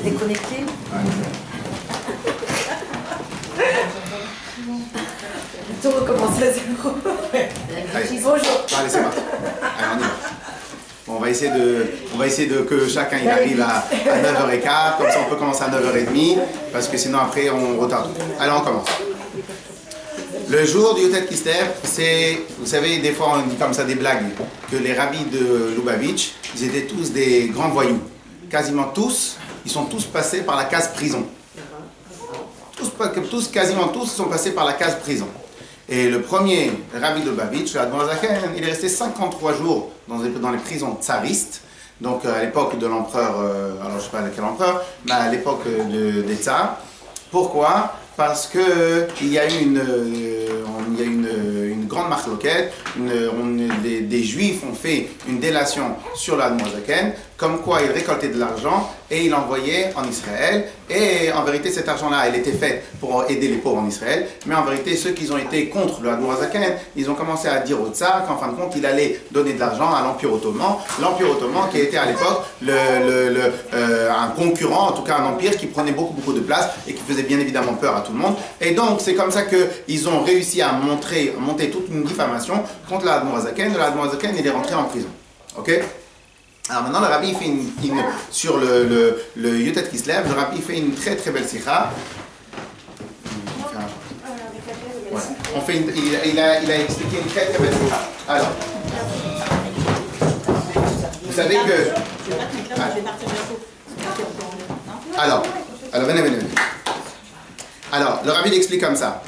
T'es déconnecté? Tout recommence à zéro. Allez. Bonjour. Allez, c'est parti. Allez, on y va. Bon, on va essayer de que chacun il arrive à 9h15, comme ça on peut commencer à 9h30, parce que sinon après on retarde. Allez, on commence. Le jour du Yutet Kislev, c'est, vous savez, des fois on dit comme ça des blagues, que les rabbis de Lubavitch, ils étaient tous des grands voyous. Quasiment tous, ils sont tous passés par la case prison. Quasiment tous sont passés par la case prison. Et le premier rabbi de Lubavitch, l'Admor Zaken, il est resté 53 jours dans les prisons tsaristes, donc à l'époque de l'empereur, alors je ne sais pas quel empereur, mais à l'époque des tsars. Pourquoi? Parce qu'il y a eu une grande marloquette, des juifs ont fait une délation sur l'Admor Zaken, comme quoi ils récoltaient de l'argent et ils l'envoyaient en Israël. Et en vérité, cet argent-là, il était fait pour aider les pauvres en Israël. Mais en vérité, ceux qui ont été contre le Admor Zaken, ils ont commencé à dire au tsar qu'en fin de compte, il allait donner de l'argent à l'Empire ottoman. L'Empire ottoman qui était à l'époque un concurrent, en tout cas un empire qui prenait beaucoup de place et qui faisait bien évidemment peur à tout le monde. Et donc, c'est comme ça qu'ils ont réussi à monter toute une diffamation contre l'Admor Zaken. L'Admor Zaken, il est rentré en prison. Ok? Alors maintenant, le rabbi fait sur le Yutet Kislev, le rabbi fait une très belle sikha. Ouais. Il a expliqué une très belle sikha. Alors, vous savez que... Alors, venez. Alors, le rabbi l'explique comme ça.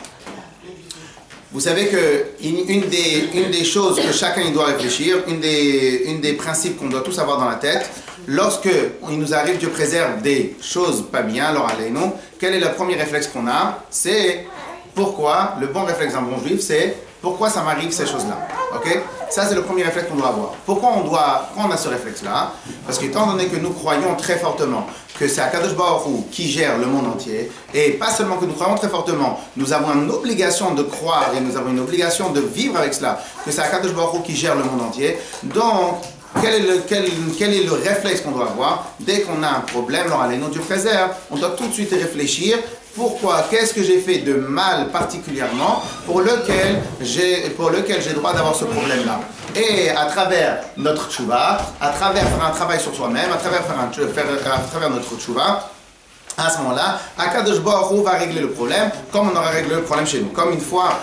Vous savez que une des choses que chacun doit réfléchir, une des principes qu'on doit tous avoir dans la tête, lorsque il nous arrive, Dieu préserve des choses pas bien, alors allez-nous, quel est le premier réflexe qu'on a? C'est pourquoi, le bon réflexe d'un bon juif, c'est pourquoi ça m'arrive ces choses-là. Ok? Ça, c'est le premier réflexe qu'on doit avoir. Pourquoi on a ce réflexe-là? Parce qu'étant donné que nous croyons très fortement que c'est Akadosh Baruch Hu qui gère le monde entier, et pas seulement que nous croyons très fortement, nous avons une obligation de croire et nous avons une obligation de vivre avec cela, que c'est Akadosh Baruch Hu qui gère le monde entier. Donc, quel est le réflexe qu'on doit avoir? Dès qu'on a un problème, alors allez, Dieu préserve, on doit tout de suite réfléchir. Pourquoi? Qu'est-ce que j'ai fait de mal particulièrement pour lequel j'ai droit d'avoir ce problème-là? Et à travers notre tchouva, à travers faire un travail sur soi-même, à travers notre tchouva, à ce moment-là, Akadosh Baruch Hu va régler le problème comme on aurait réglé le problème chez nous. Comme une fois,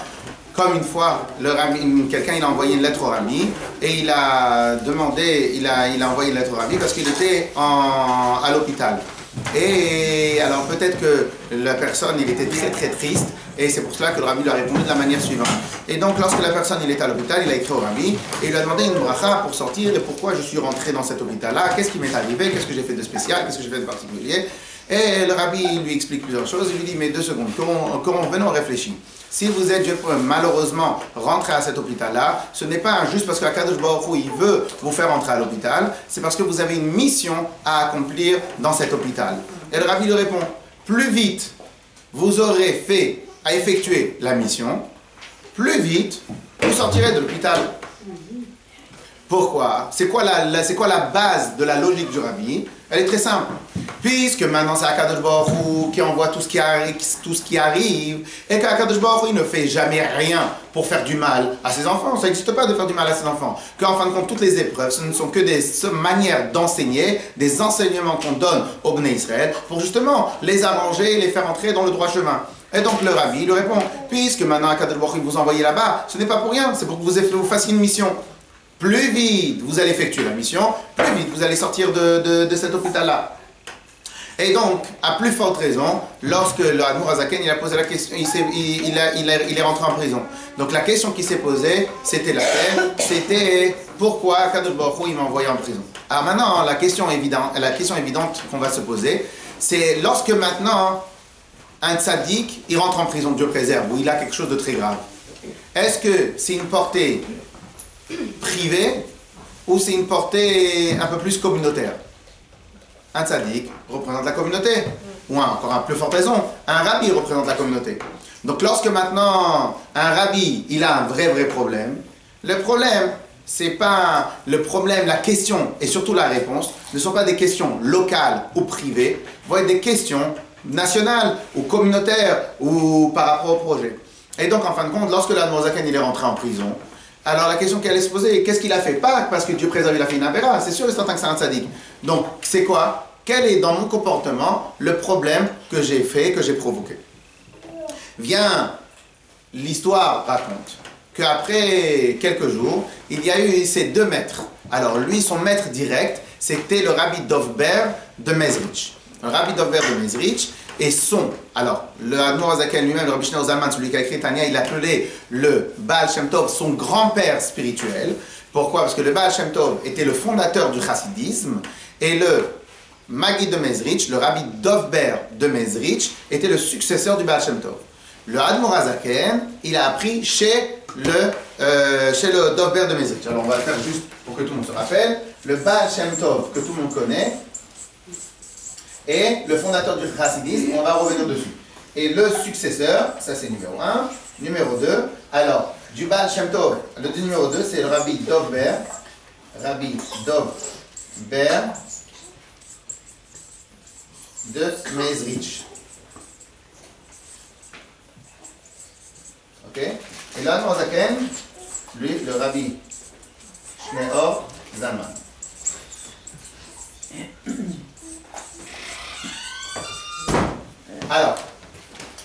quelqu'un il a envoyé une lettre au rabbi et il a envoyé une lettre au rabbi parce qu'il était à l'hôpital. Et alors peut-être que la personne il était très triste et c'est pour cela que le rabbi lui a répondu de la manière suivante. Et donc lorsque la personne il était à l'hôpital, il a écrit au rabbi et il lui a demandé une bracha pour sortir et pourquoi je suis rentré dans cet hôpital-là, qu'est-ce qui m'est arrivé, qu'est-ce que j'ai fait de spécial, qu'est-ce que j'ai fait de particulier. Et le rabbi lui explique plusieurs choses, il lui dit mais 2 secondes, venons réfléchir. Si vous êtes malheureusement rentré à cet hôpital-là, ce n'est pas juste parce que Akadosh Baruch Hu il veut vous faire rentrer à l'hôpital, c'est parce que vous avez une mission à accomplir dans cet hôpital. Et le rabbi lui répond, plus vite vous aurez fait à effectuer la mission, plus vite vous sortirez de l'hôpital. Pourquoi? C'est quoi la base de la logique du rabbi? Elle est très simple. Puisque maintenant c'est Akadosh Baruch Hu qui envoie tout ce qui arrive, et qu'Akadosh Baruch Hu il ne fait jamais rien pour faire du mal à ses enfants. Ça n'existe pas de faire du mal à ses enfants. Qu'en fin de compte, toutes les épreuves, ce ne sont que des manières d'enseigner, des enseignements qu'on donne au Bnei Israël pour justement les arranger et les faire entrer dans le droit chemin. Et donc le rabbi lui répond, puisque maintenant Akadosh Baruch Hu vous envoyez là-bas, ce n'est pas pour rien, c'est pour que vous fassiez une mission. Plus vite vous allez effectuer la mission, plus vite vous allez sortir de cet hôpital-là. Et donc, à plus forte raison, lorsque le Admor Zaken il a posé la question, il est rentré en prison. Donc la question qui s'est posée, c'était laquelle? C'était pourquoi Akadosh Baruch Hu il m'a envoyé en prison. Alors maintenant, la question évidente qu'on va se poser, c'est lorsque maintenant un tzaddik il rentre en prison, Dieu préserve, ou il a quelque chose de très grave. Est-ce que c'est une portée privée ou c'est une portée un peu plus communautaire? Un tzaddik représente la communauté, ou encore à plus forte raison, un rabbi représente la communauté. Donc lorsque maintenant un rabbi il a un vrai problème, le problème c'est pas le problème, la question et surtout la réponse ne sont pas des questions locales ou privées, vont être des questions nationales ou communautaires ou par rapport au projet. Et donc, en fin de compte, lorsque l'Admor Zaken il est rentré en prison, alors la question qu'elle allait se poser, qu'est-ce qu'il a fait? Pas parce que Dieu préserve, il a fait une aberration, c'est sûr et certain que c'est un tzaddik. Donc, c'est quoi? Quel est dans mon comportement le problème que j'ai fait, que j'ai provoqué? Vient, l'histoire raconte qu'après quelques jours, il y a eu ces deux maîtres. Alors lui, son maître direct, c'était le rabbi Dovber de Mezrich. Le rabbi Dovber de Mezrich et alors le Admor Zaken lui-même, le Rabbi Shneur Zalman, celui qui a écrit Tanya, il appelait le Baal Shem Tov son grand-père spirituel. Pourquoi? Parce que le Baal Shem Tov était le fondateur du chassidisme et le Maggid de Mezrich, le rabbi Dovber de Mezrich, était le successeur du Baal Shem Tov. Le Admor Zaken, il a appris chez le Dovber de Mezrich. Alors on va le faire juste pour que tout le monde se rappelle. Le Baal Shem Tov, que tout le monde connaît, est le fondateur du chassidisme, on va revenir dessus. Et le successeur, ça c'est numéro 1. Numéro 2, alors, du Baal Shem Tov, le numéro 2, c'est le Rabbi Dovber de Mezrich. Ok? Et là, Admor Zaken, lui, le Rabbi Shneur Zalman. Alors,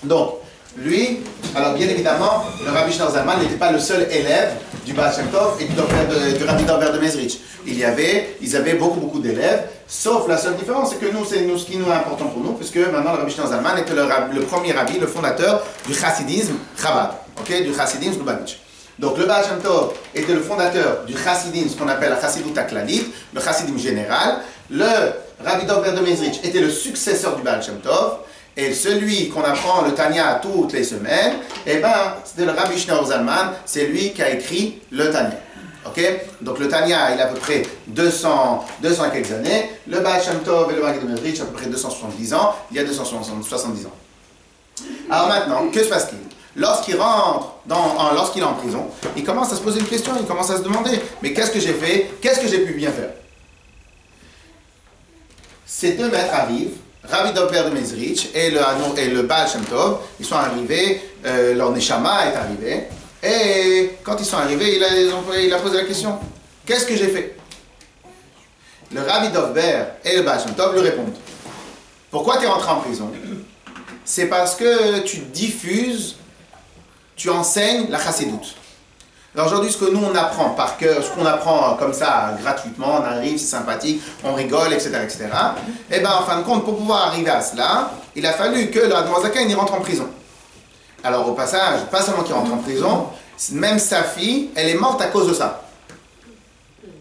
donc, lui, alors bien évidemment, le Rabbi Shneur Zalman n'était pas le seul élève du Baal Shem Tov et du Rabbi Dovber de Mezrich. Ils avaient beaucoup d'élèves, sauf la seule différence, c'est que nous, ce qui nous est important pour nous, puisque maintenant le Rabbi Shneur Zalman était le premier rabbi, le fondateur du chassidisme Chabad, okay, du chassidisme Lubavitch. Donc le Baal Shem Tov était le fondateur du chassidisme, ce qu'on appelle la chassidut aklalit, le chassidisme général. Le Rabbi Dovber de Mezrich était le successeur du Baal Shem Tov. Et celui qu'on apprend le Tanya toutes les semaines, eh ben, c'était le Rabbi Shneur Zalman, c'est lui qui a écrit le Tanya. Ok? Donc le Tanya, il a à peu près 200 et quelques années. Le Baal Shem Tov et le Maggid de Mezrich, à peu près 270 ans. Il y a 270 ans. Alors maintenant, que se passe-t-il? Lorsqu'il est en prison, il commence à se poser une question, il commence à se demander, mais qu'est-ce que j'ai fait? Qu'est-ce que j'ai pu bien faire? Ces deux maîtres arrivent, Rabbi Dovber de Mezrich et le Baal Shem Tov, ils sont arrivés, leur Neshama est arrivé, et quand ils sont arrivés, il a posé la question, qu'est-ce que j'ai fait? Le Rabbi Dovber et le Baal Shem Tov lui répondent, pourquoi tu es rentré en prison? C'est parce que tu diffuses, tu enseignes la chassidoute. Alors aujourd'hui, ce que nous on apprend par cœur, ce qu'on apprend comme ça gratuitement, on arrive, c'est sympathique, on rigole, etc., etc. Et bien en fin de compte, pour pouvoir arriver à cela, il a fallu que l'Admor Zaken rentre en prison. Alors au passage, pas seulement qu'il rentre en prison, même sa fille, elle est morte à cause de ça.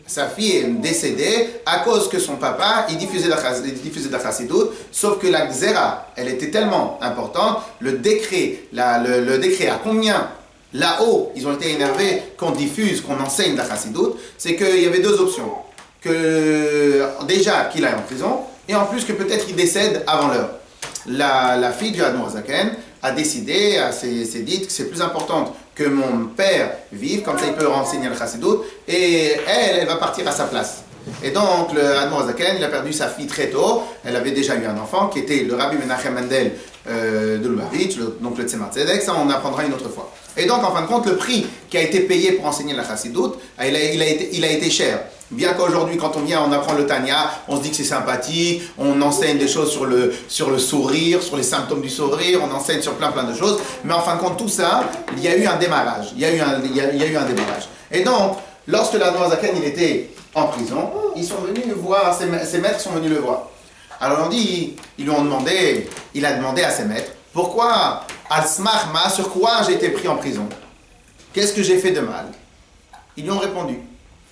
Sa fille est décédée à cause que son papa, il diffusait de la chassidoute, sauf que la xéra, elle était tellement importante, le décret à combien là-haut, ils ont été énervés qu'on diffuse, qu'on enseigne la chassidoute, c'est qu'il y avait deux options. Déjà qu'il aille en prison, et en plus que peut-être il décède avant l'heure. La fille du Admor Zaken a décidé, s'est dit que c'est plus important que mon père vive, comme ça il peut renseigner la chassidoute, et elle va partir à sa place. Et donc le Admor Zaken, il a perdu sa fille très tôt, elle avait déjà eu un enfant qui était le Rabbi Menachem Mendel de Lubavitch, donc le Tzemar Tzedek, ça on apprendra une autre fois. Et donc en fin de compte, le prix qui a été payé pour enseigner la chassidoute, il a été cher. Bien qu'aujourd'hui, quand on vient, on apprend le Tanya, on se dit que c'est sympathique, on enseigne des choses sur le sourire, sur les symptômes du sourire, on enseigne sur plein de choses, mais en fin de compte, tout ça, il y a eu un démarrage, il y a eu un démarrage. Et donc, lorsque l'Admor Zaken, il était en prison, ils sont venus le voir, ses maîtres sont venus le voir. Alors on dit, il a demandé à ses maîtres, pourquoi, al-smachma, sur quoi j'ai été pris en prison? Qu'est-ce que j'ai fait de mal? Ils lui ont répondu,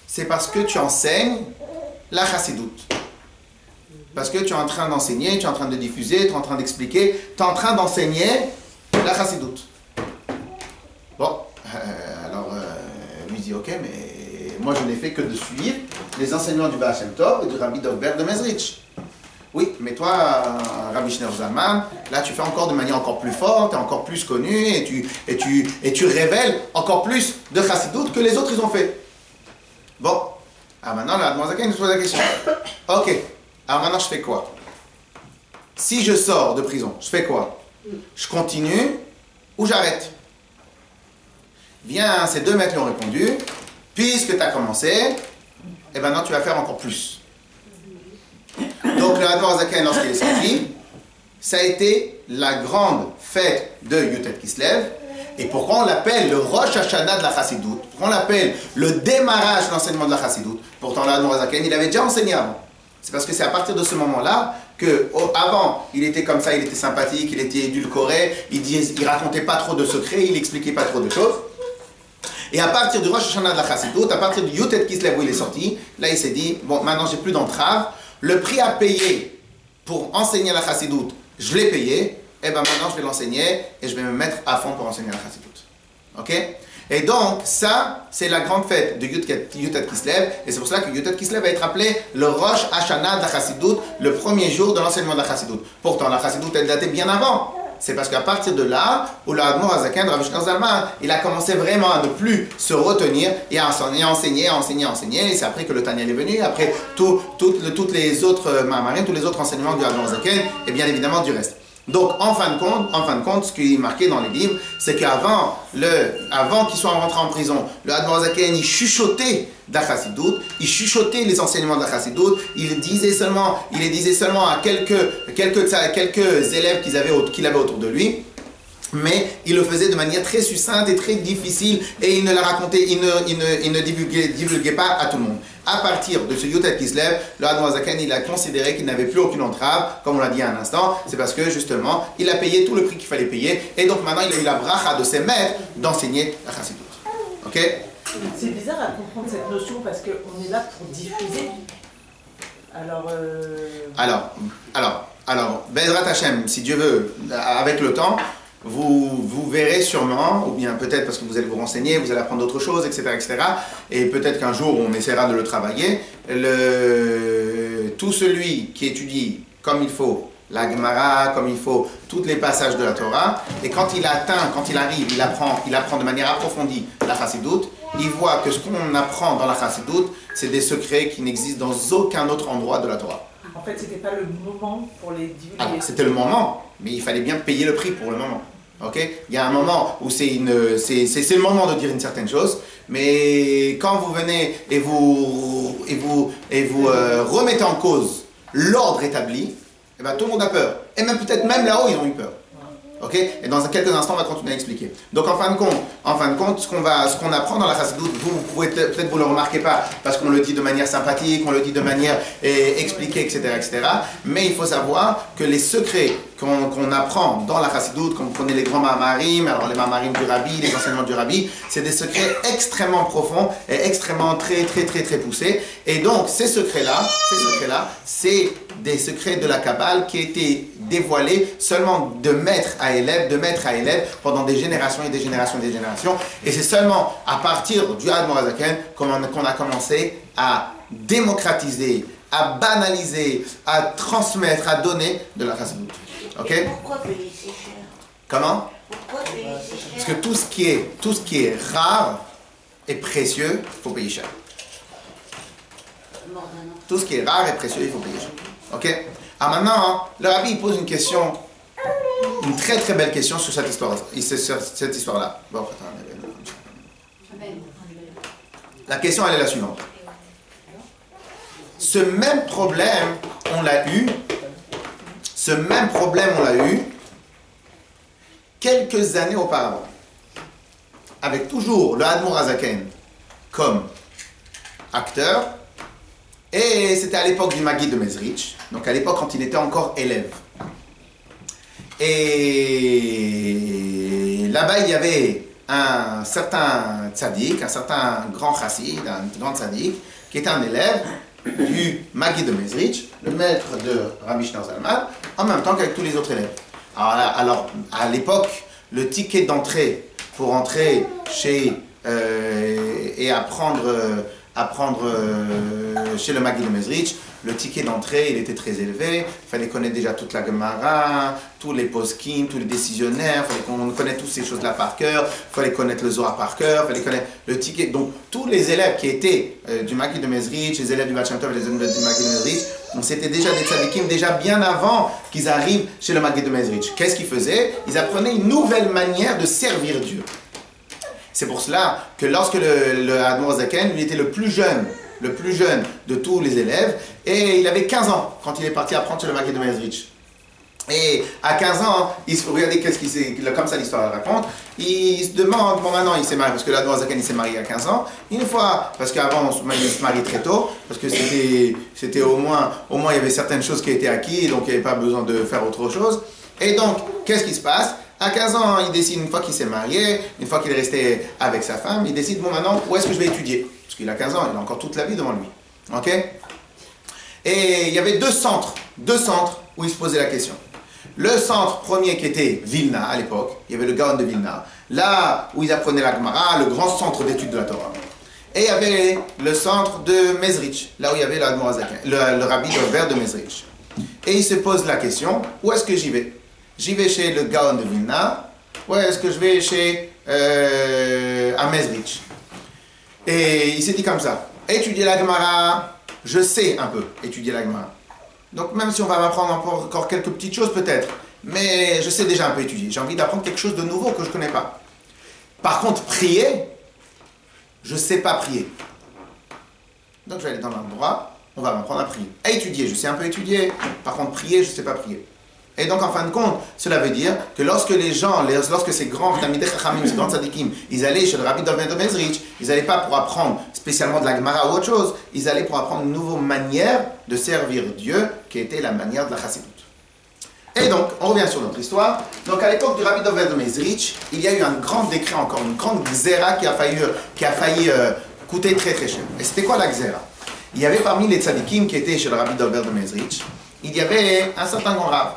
c'est parce que tu enseignes la chassidoute. Parce que tu es en train d'enseigner, tu es en train de diffuser, tu es en train d'expliquer, tu es en train d'enseigner la chassidoute. Bon, alors lui dit, ok, mais moi je n'ai fait que de suivre les enseignements du Baal Shem Tov et du Rabbi Dovber de Mezrich. Oui, mais toi, Rabbi Shneur Zalman, là tu fais encore de manière encore plus forte, encore plus connue, et tu révèles encore plus de chassidoute que les autres ils ont fait. Bon, alors maintenant, le Admorazaken nous pose la question. Ok, alors maintenant je fais quoi? Si je sors de prison, je fais quoi? Je continue ou j'arrête? Bien, ces deux maîtres lui ont répondu, puisque tu as commencé, et maintenant tu vas faire encore plus. Donc le Admorazaken, lorsqu'il est sorti, ça a été la grande fête de Yutet Kislev. Et pourquoi on l'appelle le Rosh Hashanah de la Chassidoute? Pourquoi on l'appelle le démarrage de l'enseignement de la Chassidoute? Pourtant, le Admorazaken, il avait déjà enseigné avant. C'est parce que c'est à partir de ce moment-là que, avant, il était comme ça, il était sympathique, il était édulcoré, il racontait pas trop de secrets, il expliquait pas trop de choses. Et à partir du Rosh Hashanah de la Chassidoute, à partir du Yutet Kislev où il est sorti, là il s'est dit, bon, maintenant j'ai plus d'entrave, le prix à payer pour enseigner la Chassidoute, je l'ai payé, et bien maintenant je vais l'enseigner et je vais me mettre à fond pour enseigner la Chassidoute. Ok? Et donc, ça, c'est la grande fête de Yutet Kislev, et c'est pour cela que Yutet Kislev va être appelé le Rosh Hashanah de la Chassidoute, le premier jour de l'enseignement de la Chassidoute. Pourtant, la Chassidoute, elle datait bien avant. C'est parce qu'à partir de là, où le Admorazaken, Rav Shlomo Zalman, il a commencé vraiment à ne plus se retenir et à enseigner. Et c'est après que le Tanya est venu, après toutes les autres Ma'amarim, tous les autres enseignements du Admorazaken, et bien évidemment du reste. Donc, en fin de compte, ce qui est marqué dans les livres, c'est qu'avant qu'il soit rentré en prison, le Admorazaken, il chuchotait de la Chassidoute, il chuchotait les enseignements de la Chassidoute, il les disait seulement à quelques élèves qu'il avait autour de lui, mais il le faisait de manière très succincte et très difficile, et il ne la racontait, il ne divulguait pas à tout le monde. À partir de ce Yutet Kislev, le Admorazaken, il a considéré qu'il n'avait plus aucune entrave, comme on l'a dit à un instant, c'est parce que justement, il a payé tout le prix qu'il fallait payer, et donc maintenant il a eu la bracha de ses maîtres d'enseigner la Chassidoute. Ok? C'est bizarre à comprendre cette notion parce qu'on est là pour diffuser. Alors, Bezrat Hashem, si Dieu veut, avec le temps, vous verrez sûrement, ou bien peut-être parce que vous allez vous renseigner, vous allez apprendre d'autres choses, etc., et peut-être qu'un jour on essaiera de le travailler, tout celui qui étudie comme il faut la Gemara, comme il faut tous les passages de la Torah, et quand il arrive, il apprend de manière approfondie la Chassidoute, il voit que ce qu'on apprend dans la Chassidoute, c'est des secrets qui n'existent dans aucun autre endroit de la Torah. En fait, c'était pas le moment pour les divulguer. C'était le moment, mais il fallait bien payer le prix pour le moment. Okay? Il y a un moment où c'est le moment de dire une certaine chose, mais quand vous venez et vous remettez en cause l'ordre établi, eh ben, tout le monde a peur. Et même peut-être même là-haut, ils ont eu peur. Okay? Et dans quelques instants, on va continuer à expliquer. Donc en fin de compte, ce qu'on apprend dans la Chassidoute, vous pouvez peut-être vous le remarquez pas, parce qu'on le dit de manière sympathique, on le dit de manière expliquée, etc. Mais il faut savoir que les secrets qu'on apprend dans la Chassidoute, quand vous prenez les grands Ma'amarim, alors les Ma'amarim du Rabbi, les enseignements du Rabbi, c'est des secrets extrêmement profonds et extrêmement très poussés. Et donc ces secrets-là, c'est des secrets de la Kabbale qui étaient dévoilés seulement de maître à élève pendant des générations et des générations. Et c'est seulement à partir du Admorazaken qu'on a commencé à démocratiser, à banaliser, à transmettre, à donner de la Chassidoute. Ok? Pourquoi payer si cher? Comment? Pourquoi payer si cher? Parce que tout ce qui est rare et précieux, il faut payer cher. Tout ce qui est rare et précieux, il faut payer cher. Ok? Alors maintenant, le Rabbi il pose une question, une très belle question sur cette histoire-là. Bon, la question, elle est la suivante. Ce même problème, on l'a eu quelques années auparavant, avec toujours le Admorazaken comme acteur, et c'était à l'époque du Maggid de Mezrich, donc à l'époque quand il était encore élève. Et là-bas, il y avait un certain tzaddik, un certain grand chassid, un grand tzaddik, qui était un élève du Maggid de Mezrich, le maître de Rabbi Shlomo Zalman, en même temps qu'avec tous les autres élèves. Alors à l'époque, le ticket d'entrée pour entrer chez et apprendre apprendre chez le Maggid de Mezrich, le ticket d'entrée, il était très élevé. Il fallait connaître déjà toute la Gemara, tous les poskim, tous les décisionnaires. Il fallait qu'on connaisse toutes ces choses-là par cœur. Il fallait connaître le Zohar par cœur. Il fallait connaître le ticket. Donc, tous les élèves qui étaient du Maggid de Mezrich, les élèves du Baal Shem Tov et les élèves du Maggid de Mezrich, c'était déjà des tzadikim, déjà bien avant qu'ils arrivent chez le Maggid de Mezrich. Qu'est-ce qu'ils faisaient? Ils apprenaient une nouvelle manière de servir Dieu. C'est pour cela que lorsque le Admor Zaken, lui était le plus jeune de tous les élèves, et il avait 15 ans quand il est parti apprendre chez le Maggid de Mezrich. Et à 15 ans, regardez comme ça l'histoire raconte, il se demande, bon maintenant il s'est marié, parce que l'Admor Zaken il s'est marié à 15 ans, une fois, parce qu'avant il se mariait très tôt, parce que c'était au moins il y avait certaines choses qui étaient acquises, donc il n'y avait pas besoin de faire autre chose. Et donc, qu'est-ce qui se passe? À 15 ans, il décide, une fois qu'il s'est marié, une fois qu'il est resté avec sa femme, il décide, bon maintenant, où est-ce que je vais étudier? Parce qu'il a 15 ans, il a encore toute la vie devant lui. Ok? Et il y avait deux centres où il se posait la question. Le centre premier qui était Vilna à l'époque, il y avait le Gaon de Vilna, là où ils apprenaient la Gemara, le grand centre d'études de la Torah. Et il y avait le centre de Mezrich, là où il y avait le rabbi d'Over de Mezrich. Et il se pose la question, où est-ce que j'y vais? J'y vais chez le Gaon de Vilna, ou est-ce que je vais chez à Mezrich? Et il s'est dit comme ça, étudier la Gemara, je sais un peu étudier la Gemara. Donc même si on va m'apprendre encore quelques petites choses peut-être, mais je sais déjà un peu étudier. J'ai envie d'apprendre quelque chose de nouveau que je ne connais pas. Par contre, prier, je ne sais pas prier. Donc je vais aller dans l'endroit, on va m'apprendre à prier. À étudier, je sais un peu étudier, par contre prier, je ne sais pas prier. Et donc, en fin de compte, cela veut dire que lorsque ces grands Talmidei Chachamim, ces grands tzadikim, ils allaient chez le Rabbi Dover de Mezrich, ils n'allaient pas pour apprendre spécialement de la Gemara ou autre chose, ils allaient pour apprendre une nouvelle manière de servir Dieu, qui était la manière de la Chassidut. Et donc, on revient sur notre histoire. Donc, à l'époque du Rabbi Dover de Mezrich, il y a eu un grand décret, encore une grande xéra qui a failli coûter très très cher. Et c'était quoi la xéra? Il y avait parmi les tzadikim qui étaient chez le Rabbi Dover de Mezrich, il y avait un certain grand rave.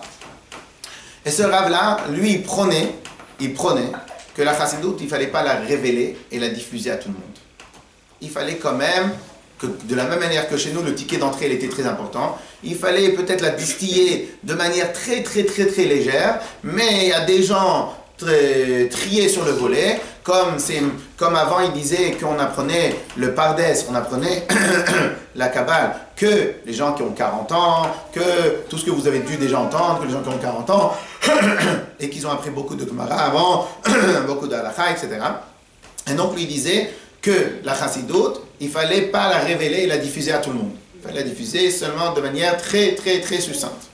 Et ce rave-là, lui, il prônait que la Chassidut, il ne fallait pas la révéler et la diffuser à tout le monde. Il fallait quand même, que de la même manière que chez nous, le ticket d'entrée, il était très important, il fallait peut-être la distiller de manière très, très, très, très légère, mais il y a des gens triés sur le volet, comme avant, il disait qu'on apprenait le Pardes, on apprenait la Kabbale, que les gens qui ont 40 ans, que tout ce que vous avez dû déjà entendre, que les gens qui ont 40 ans, et qu'ils ont appris beaucoup de Gemara avant, beaucoup de halakha, etc. Et donc lui disait que la Chassidut, il ne fallait pas la révéler et la diffuser à tout le monde. Il fallait la diffuser seulement de manière très, très, très succincte.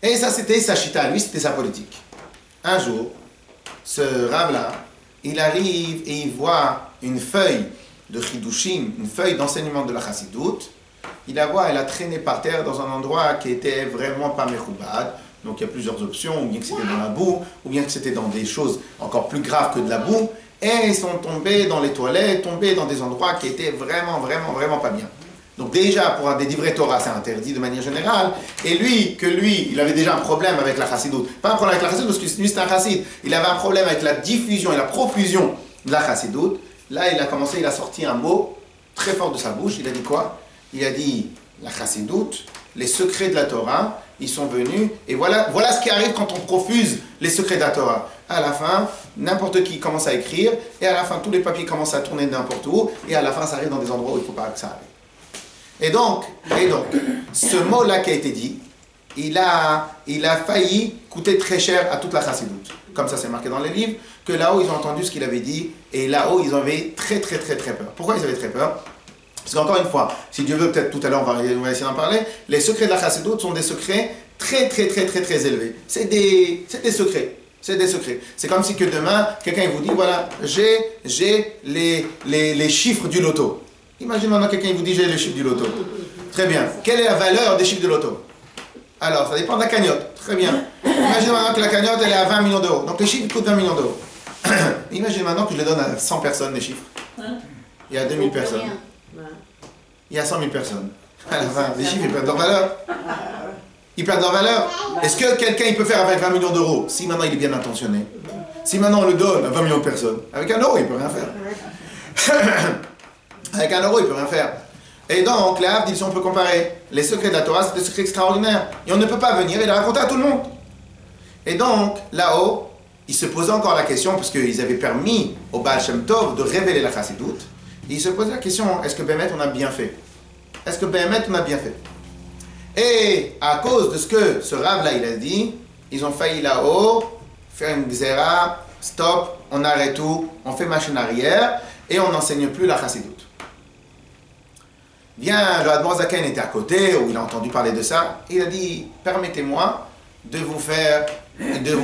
Et ça, c'était sa chita, lui, c'était sa politique. Un jour, ce rave-là, il arrive et il voit une feuille de Chidushim, une feuille d'enseignement de la Chassidut. Il la voit, elle a traîné par terre dans un endroit qui était vraiment pas mechoubad. Donc il y a plusieurs options, ou bien que c'était dans la boue, ou bien que c'était dans des choses encore plus graves que de la boue. Et ils sont tombés dans les toilettes, tombés dans des endroits qui étaient vraiment, vraiment, vraiment pas bien. Donc déjà, pour des livrets Torah, c'est interdit de manière générale. Et lui, il avait déjà un problème avec la Chassidut. Pas un problème avec la Chassidut, parce que lui c'est un chassid. Il avait un problème avec la diffusion et la profusion de la Chassidut. Là, il a sorti un mot très fort de sa bouche. Il a dit quoi? Il a dit, la Chassidut, les secrets de la Torah, ils sont venus. Et voilà ce qui arrive quand on profuse les secrets de la Torah. À la fin, n'importe qui commence à écrire. Et à la fin, tous les papiers commencent à tourner n'importe où. Et à la fin, ça arrive dans des endroits où il ne faut pas que ça arrive. Et donc, ce mot-là qui a été dit, il a failli coûter très cher à toute la Chassidut. Comme ça, c'est marqué dans les livres, que là-haut, ils ont entendu ce qu'il avait dit, et là-haut, ils avaient très, très, très, très peur. Pourquoi ils avaient très peur? Parce qu'encore une fois, si Dieu veut, peut-être tout à l'heure, on va essayer d'en parler, les secrets de la Chassidut sont des secrets très, très, très, très, très élevés. C'est des secrets. C'est des secrets. C'est comme si que demain, quelqu'un vous dit, voilà, j'ai les chiffres du loto. Imagine maintenant quelqu'un vous dit j'ai les chiffres du loto. Très bien. Quelle est la valeur des chiffres du loto? Alors, ça dépend de la cagnotte. Très bien. Imagine maintenant que la cagnotte elle est à 20 millions d'euros. Donc les chiffres coûtent 20 millions d'euros. Imagine maintenant que je les donne à 100 personnes les chiffres. Il y a 2000 personnes. Il y a 100 000 personnes. À la fin, les chiffres ils perdent leur valeur. Ils perdent leur valeur. Est-ce que quelqu'un il peut faire avec 20 millions d'euros? Si maintenant il est bien intentionné. Si maintenant on le donne à 20 millions de personnes. Avec un euro il ne peut rien faire. Avec 1 euro, il ne peut rien faire. Et donc, les Havdil, si on peut comparer, les secrets de la Torah, c'est des secrets extraordinaires. Et on ne peut pas venir et les raconter à tout le monde. Et donc, là-haut, ils se posaient encore la question, parce qu'ils avaient permis au Baal Shem Tov de révéler la chassidoute. Et ils se posaient la question, est-ce que Béhémet, on a bien fait? Est-ce que Béhémet, on a bien fait? Et à cause de ce que ce Rav-là, il a dit, ils ont failli là-haut faire une xéra, stop, on arrête tout, on fait machine arrière, et on n'enseigne plus la chassidoute. Bien, le Admor Zaken était à côté, où il a entendu parler de ça, il a dit, permettez-moi de vous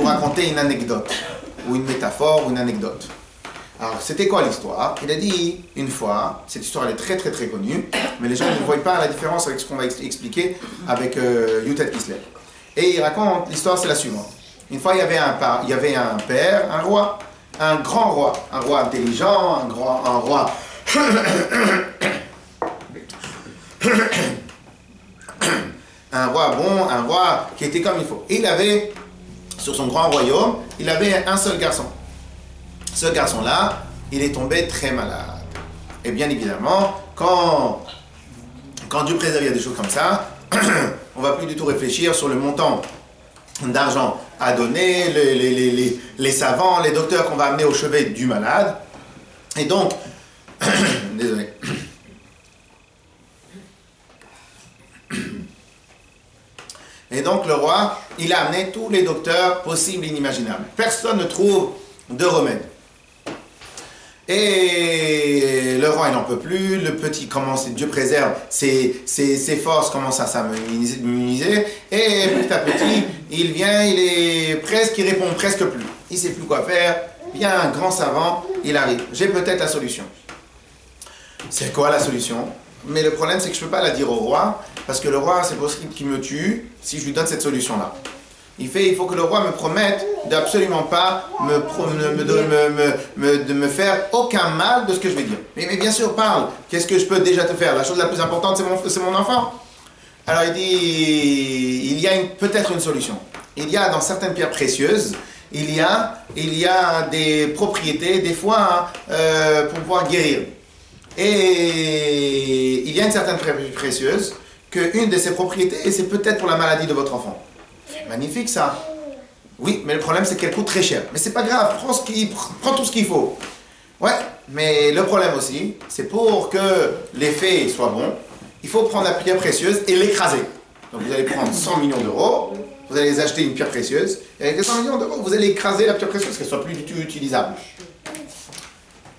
raconter une anecdote, ou une métaphore, ou une anecdote. Alors, c'était quoi l'histoire? Il a dit, une fois, cette histoire elle est très très très connue, mais les gens ne voient pas la différence avec ce qu'on va expliquer avec Yutet Kislev. Et il raconte, l'histoire c'est la suivante. Une fois, il y avait un père, un roi, un grand roi, un roi intelligent, un roi... un roi bon, un roi qui était comme il faut. Et il avait, sur son grand royaume, il avait un seul garçon. Ce garçon-là, il est tombé très malade. Et bien évidemment, quand Dieu préserve, il y a des choses comme ça, on ne va plus du tout réfléchir sur le montant d'argent à donner, les savants, les docteurs qu'on va amener au chevet du malade. Et donc, désolé. Et donc le roi, il a amené tous les docteurs possibles et inimaginables. Personne ne trouve de remède. Et le roi, il n'en peut plus. Le petit commence, Dieu préserve, ses forces commencent à s'immuniser. Et petit à petit, il vient, il répond presque plus. Il ne sait plus quoi faire. Vient un grand savant, il arrive. J'ai peut-être la solution. C'est quoi la solution? Mais le problème, c'est que je ne peux pas la dire au roi, parce que le roi, c'est possible qu'il me tue si je lui donne cette solution-là. Il faut que le roi me promette d'absolument pas de me faire aucun mal de ce que je vais dire. Mais bien sûr, parle. Qu'est-ce que je peux déjà te faire? La chose la plus importante, c'est mon enfant. Alors il dit, il y a peut-être une solution. Il y a dans certaines pierres précieuses, il y a des propriétés, des fois, pour pouvoir guérir. Et il y a une certaine pierre précieuse, qu'une de ses propriétés, c'est peut-être pour la maladie de votre enfant. Magnifique ça. Oui, mais le problème c'est qu'elle coûte très cher. Mais c'est pas grave, prends tout ce qu'il faut. Ouais, mais le problème aussi, c'est pour que l'effet soit bon, il faut prendre la pierre précieuse et l'écraser. Donc vous allez prendre 100 millions d'euros, vous allez acheter une pierre précieuse, et avec les 100 millions d'euros, vous allez écraser la pierre précieuse, qu'elle soit plus du tout utilisable.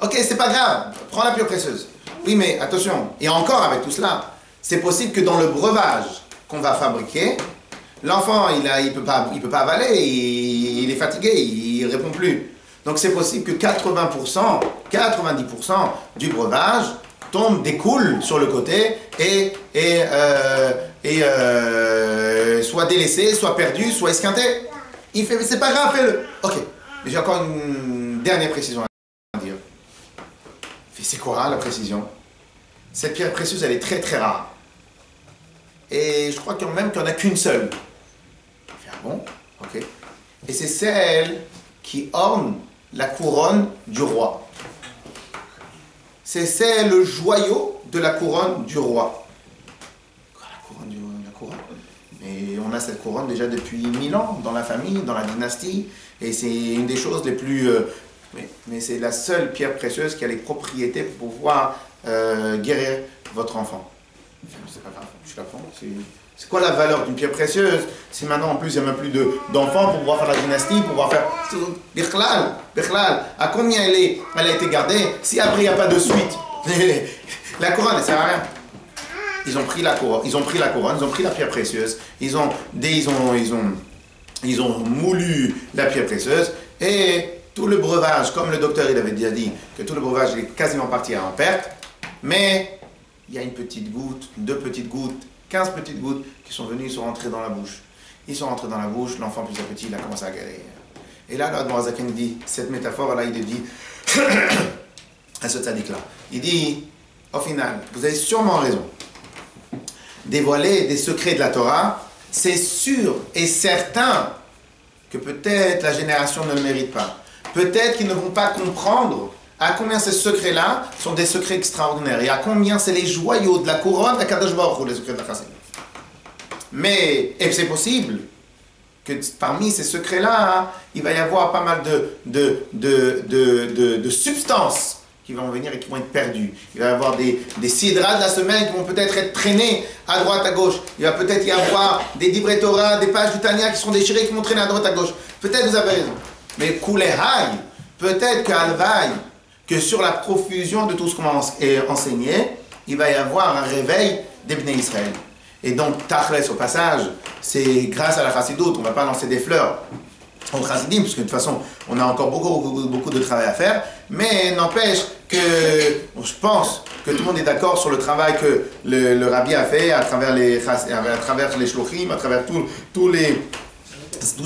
Ok, c'est pas grave, prends la pierre précieuse. Oui, mais attention, et encore avec tout cela, c'est possible que dans le breuvage qu'on va fabriquer, l'enfant, il peut pas avaler, il est fatigué, il répond plus. Donc c'est possible que 80%, 90% du breuvage découle sur le côté et soit délaissé, soit perdu, soit esquinté. Il fait, mais c'est pas grave, fais-le. Ok, mais j'ai encore une dernière précision à dire. C'est quoi la précision? Cette pierre précieuse, elle est très très rare. Et je crois qu'il n'y en a qu'une seule. Ah bon? Ok. Et c'est celle qui orne la couronne du roi. C'est le joyau de la couronne du roi. La couronne. Mais on a cette couronne déjà depuis 1000 ans dans la famille, dans la dynastie. Et c'est une des choses les plus... mais c'est la seule pierre précieuse qui a les propriétés pour pouvoir guérir votre enfant. C'est pas grave, je la prends. C'est quoi la valeur d'une pierre précieuse? Si maintenant en plus il n'y a même plus d'enfants pour pouvoir faire la dynastie, pour pouvoir faire... Bichlal, à combien elle a été gardée? Si après il n'y a pas de suite, la couronne elle ne sert à rien. Ils ont pris la couronne, ils ont pris la pierre précieuse, ils ont moulu la pierre précieuse et tout le breuvage, comme le docteur il avait déjà dit, que tout le breuvage est quasiment parti en perte, mais il y a une petite goutte, 2 petites gouttes, 15 petites gouttes qui sont venues, ils sont rentrées dans la bouche. Ils sont rentrés dans la bouche, l'enfant plus à petit, il a commencé à guérir. Et là, le Zaken dit, cette métaphore-là, il dit à ce tzaddik-là, il dit, au final, vous avez sûrement raison. Dévoiler des secrets de la Torah, c'est sûr et certain que peut-être la génération ne le mérite pas. Peut-être qu'ils ne vont pas comprendre À combien ces secrets-là sont des secrets extraordinaires et à combien c'est les joyaux de la couronne d'Akadosh Baruch Hu, les secrets de la Chassidut. Mais, et c'est possible que parmi ces secrets-là, il va y avoir pas mal de substances qui vont venir et qui vont être perdues. Il va y avoir des sidras de la semaine qui vont peut-être être traînés à droite, à gauche. Il va peut-être y avoir des divrei Torah, des pages du Tanya qui sont déchirées, qui vont traîner à droite, à gauche. Peut-être vous avez raison. Mais Kulehaï, peut-être qu'Alvaï, que sur la profusion de tout ce qu'on va enseigner, il va y avoir un réveil des Bnei Israël. Et donc, Tachles, au passage, c'est grâce à la Chassidut, on ne va pas lancer des fleurs aux Chassidim, parce que de toute façon, on a encore beaucoup de travail à faire, mais n'empêche que je pense que tout le monde est d'accord sur le travail que le Rabbi a fait à travers les shlochim, à travers tous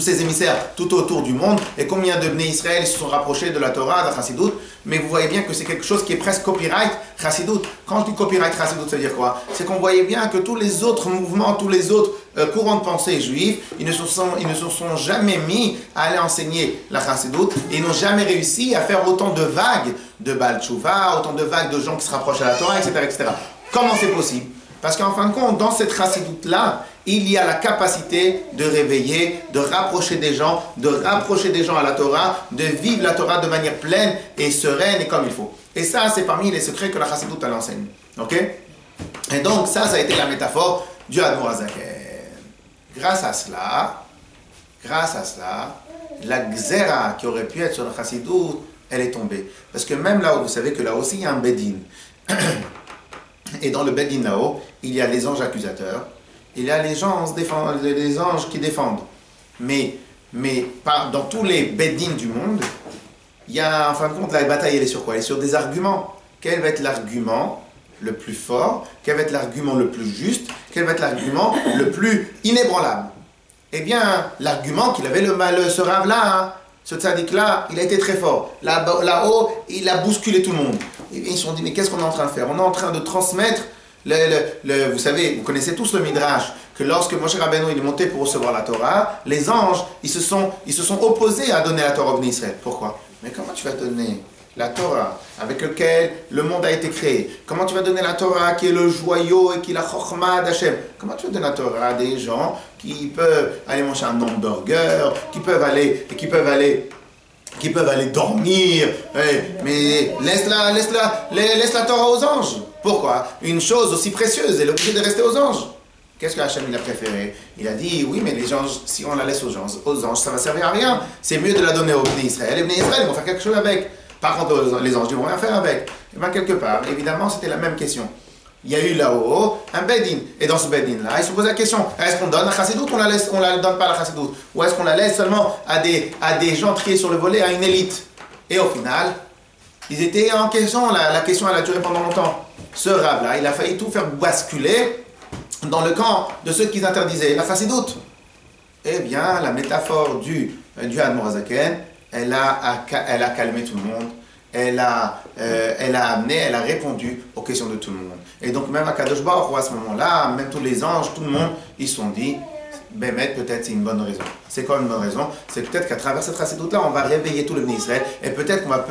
ces émissaires tout autour du monde, et combien de Bnei Israël se sont rapprochés de la Torah, de la Chassidut, mais vous voyez bien que c'est quelque chose qui est presque copyright Chassidut. Quand je dis copyright Chassidut, ça veut dire quoi? C'est qu'on voyait bien que tous les autres mouvements, tous les autres courants de pensée juifs, ils ne se sont jamais mis à aller enseigner la Chassidut, et ils n'ont jamais réussi à faire autant de vagues de Baal Tshuva, autant de vagues de gens qui se rapprochent à la Torah, etc. etc. Comment c'est possible? Parce qu'en fin de compte, dans cette Chassidut-là, il y a la capacité de réveiller, de rapprocher des gens à la Torah, de vivre la Torah de manière pleine et sereine et comme il faut. Et ça, c'est parmi les secrets que la Chassidut elle enseigne. Ok? Et donc, ça a été la métaphore du Admor HaZaken. Grâce à cela, la Gzera qui aurait pu être sur la Chassidut, elle est tombée. Parce que même là-haut, vous savez que là aussi, il y a un Bedin. Et dans le Bedin là-haut, il y a les anges accusateurs. Il y a les anges qui défendent. Mais dans tous les Bedin du monde, il y a, en fin de compte, la bataille, elle est sur quoi? Elle est sur des arguments. Quel va être l'argument le plus fort? Quel va être l'argument le plus juste? Quel va être l'argument le plus inébranlable? Eh bien, l'argument qu'il avait ce rave-là, ce tzaddik-là, il a été très fort. Là-haut, il a bousculé tout le monde. Et ils se sont dit, mais qu'est-ce qu'on est en train de faire? On est en train de transmettre vous savez, vous connaissez tous le Midrash, que lorsque Moshe Rabbeinu il est monté pour recevoir la Torah, les anges, ils se sont opposés à donner la Torah au Bnei Israël. Pourquoi? Mais comment tu vas donner la Torah avec laquelle le monde a été créé? Comment tu vas donner la Torah qui est le joyau et qui est la chokhmah d'Hachem? Comment tu vas donner la Torah à des gens qui peuvent aller manger un hamburger, qui peuvent aller dormir, mais laisse la Torah aux anges. Pourquoi? Une chose aussi précieuse, elle est obligée de rester aux anges. Qu'est-ce que Hachem il a préféré? Il a dit, oui, mais les anges, si on la laisse aux anges, ça va servir à rien. C'est mieux de la donner aux Bnei Israël. Les Bnei Israël, ils vont faire quelque chose avec. Par contre, les anges, ils vont rien faire avec. Et bien, quelque part, évidemment, c'était la même question. Il y a eu là-haut un Bedin. Et dans ce Bedin-là, ils se posent la question, est-ce qu'on donne la Chassidut ou on la donne pas la Chassidut? Ou est-ce qu'on la laisse seulement à des gens triés sur le volet, à une élite? Et au final, ils étaient en question, la question elle a duré pendant longtemps. Ce rave-là, il a failli tout faire basculer dans le camp de ceux qui interdisaient la Chassidut. Eh bien, la métaphore du Admor HaZaken, elle a calmé tout le monde. Elle a répondu aux questions de tout le monde. Et donc même à Kadosh Baruch Hu, à ce moment-là, même tous les anges, tout le monde, ils se sont dit, Bémet, peut-être c'est une bonne raison. C'est quoi une bonne raison? C'est peut-être qu'à travers cette Chassidut-là, on va réveiller tout le Bnei Israël, et peut-être qu'on va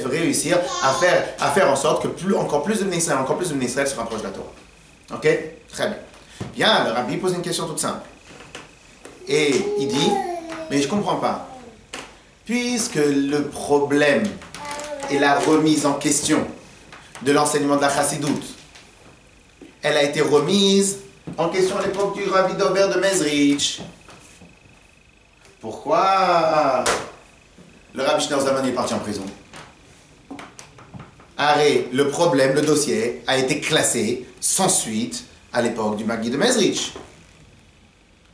réussir à faire en sorte que encore plus de Bnei Israël se rapprochent de la Torah. Ok? Très bien. Bien, le Rabbi pose une question toute simple. Et il dit, mais je ne comprends pas. Puisque le problème et la remise en question de l'enseignement de la Chassidut, elle a été remise en question à l'époque du Rabbi Dober de Mezrich. Pourquoi le Rabbi Shneur Zalman est parti en prison? Arrêt, le problème, le dossier a été classé sans suite à l'époque du Magui de Mezrich.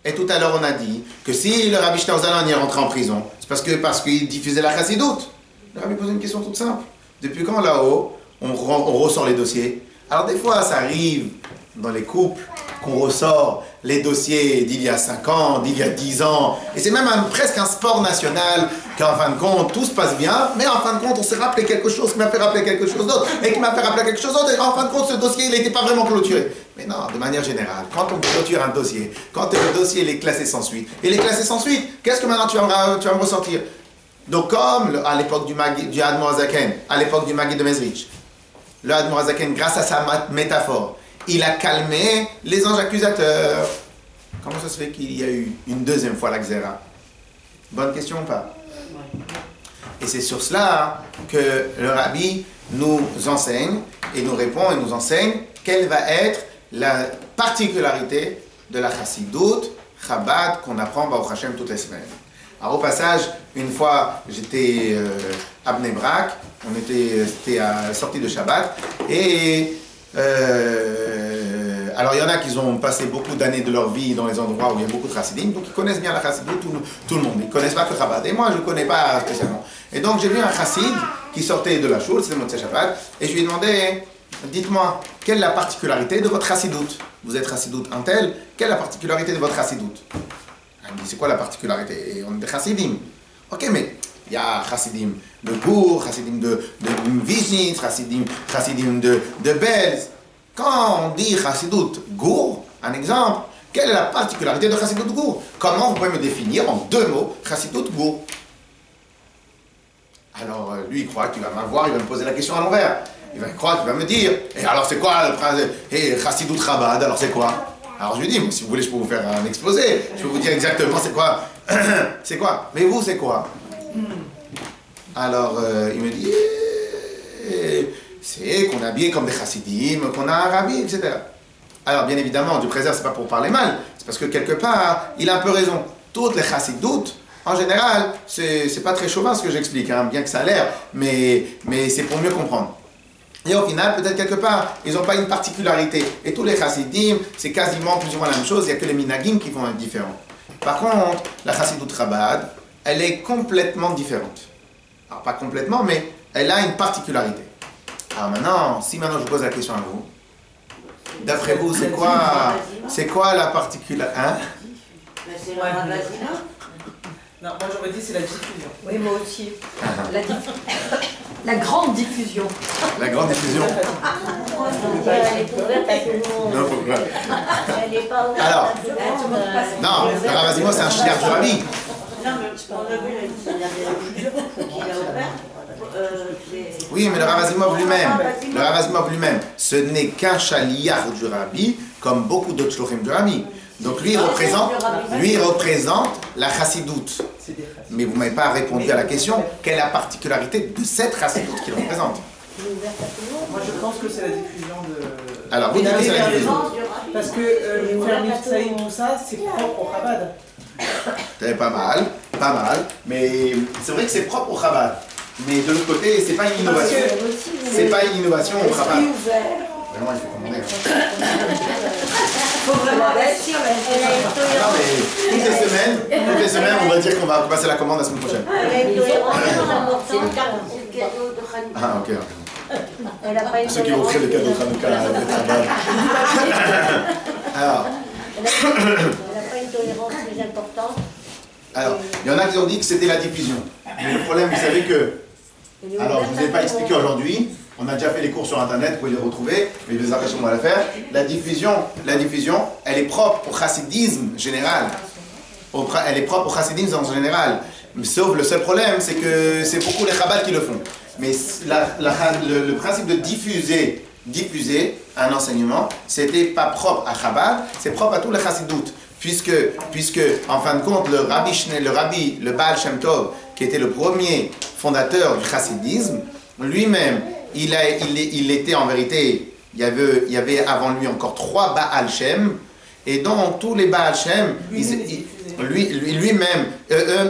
Et tout à l'heure on a dit que si le Rabbi Shneur Zalman est rentré en prison, c'est parce qu'il diffusait la Chassidut. Le Rabbi pose une question toute simple. Depuis quand là-haut, on ressort les dossiers? Alors des fois, ça arrive dans les couples qu'on ressort les dossiers d'il y a 5 ans, d'il y a 10 ans. Et c'est même presque un sport national qu'en fin de compte, tout se passe bien, mais en fin de compte, on s'est rappelé quelque chose qui m'a fait rappeler quelque chose d'autre, et qui m'a fait rappeler quelque chose d'autre, et en fin de compte, ce dossier, il n'était pas vraiment clôturé. Mais non, de manière générale, quand on clôture un dossier, quand le dossier il est classé sans suite, qu'est-ce que maintenant tu vas me ressortir? Donc comme à l'époque du Admor Azaken, à l'époque du Maguid de Mezrich, le Admor Azaken, grâce à sa métaphore, il a calmé les anges accusateurs. Comment ça se fait qu'il y a eu une deuxième fois la Xéra? Bonne question ou pas? Et c'est sur cela que le Rabbi nous enseigne et nous répond et nous enseigne quelle va être la particularité de la Chassidoute Chabad qu'on apprend Baruch Hashem toutes les semaines. Alors au passage, une fois j'étais à Bnei Brak, c'était à la sortie de Shabbat, et alors il y en a qui ont passé beaucoup d'années de leur vie dans les endroits où il y a beaucoup de chassidim, donc ils connaissent bien la chassidoute, tout le monde, ils ne connaissent pas que Chabad, et moi je ne connais pas spécialement. Et donc j'ai vu un chassid qui sortait de la choule, c'était Motzei Shabbat, et je lui ai demandé, dites-moi, quelle est la particularité de votre chassidoute? Vous êtes chassidoute un tel, quelle est la particularité de votre chassidoute? Il me dit, c'est quoi la particularité? On est des chassidim. Ok, mais il y a chassidim de Gour, chassidim de Vizhnitz, chassidim de Belz. Quand on dit chassidoute Gour, un exemple, quelle est la particularité de chassidoute Gour? Comment vous pouvez me définir en deux mots chassidoute Gour? Alors lui, il croit qu'il va m'avoir, il va me poser la question à l'envers. Il va croire qu'il va me dire, et alors c'est quoi le principe? Et chassidoute Chabad, alors c'est quoi? Alors je lui dis, si vous voulez, je peux vous faire un exposé. Je peux vous dire exactement c'est quoi. C'est quoi? Mais vous, c'est quoi? Alors il me dit, c'est qu'on est habillé comme des chassidim, qu'on a un rabbi, etc. Alors bien évidemment, Dieu préserve, c'est pas pour parler mal, c'est parce que quelque part, il a un peu raison. Toutes les chassidoutes, en général, c'est pas très chauvin ce que j'explique, hein, bien que ça a l'air, mais c'est pour mieux comprendre. Et au final, peut-être quelque part, ils n'ont pas une particularité. Et tous les chassidim, c'est quasiment plus ou moins la même chose, il n'y a que les minagim qui vont être différents. Par contre, la chassidoute Chabad, elle est complètement différente. Alors pas complètement, mais elle a une particularité. Alors maintenant, si maintenant je vous pose la question à vous, d'après vous, c'est quoi la particularité? Hein? C'est le Ravazina. Non, moi j'aurais dit c'est la diffusion. Oui, moi aussi. La grande diffusion. La grande diffusion. Elle est ouverte à tout le monde. Non, faut pas. Elle n'est pas ouverte Alors, à tout le monde. Non, le Ravazimo, c'est un chiard du Rabbi. Non, mais on a vu qu'il a ouvert. Oui, mais le Ravazimov lui-même, ce n'est qu'un chaliar du Rabbi, comme beaucoup d'autres shlochim du Rabbi. Donc lui, il représente la chassidoute. Mais vous ne m'avez pas répondu à la question, quelle est la particularité de cette chassidoute qu'il représente? Moi je pense que c'est la diffusion de... Alors vous dites que c'est la diffusion. Parce que faire l'Ifsaïm, tout ça, c'est propre au Chabad. C'est pas mal, mais c'est vrai que c'est propre au Chabad. Mais de l'autre côté, c'est pas une innovation. C'est pas une innovation au Chabad. Vraiment, il faut commander. Faut vraiment investir. Non, mais toutes les semaines, on va dire qu'on va passer la commande la semaine prochaine. C'est le cadeau de Hanouka. Ah, ok. Elle a pas une Ceux qui vont offrir le cadeau de Hanouka à Alors, Elle n'a pas une tolérance plus importante. Alors, il y en a qui ont dit que c'était la diffusion. Mais le problème, vous savez que... Alors, je ne vous ai pas expliqué aujourd'hui. On a déjà fait les cours sur Internet, vous pouvez les retrouver. Mais les impressions, on va la faire. La diffusion, elle est propre au chassidisme général. Elle est propre au chassidisme en général. Sauf le seul problème, c'est que c'est beaucoup les Chabad qui le font. Mais le principe de diffuser un enseignement, c'était pas propre à Chabad, c'est propre à tous les chassidoutes. Puisque, en fin de compte, le Baal Shem Tov, qui était le premier fondateur du chassidisme, lui-même, il était en vérité, il y avait avant lui encore 3 Baal Shem, et donc tous les Baal Shem,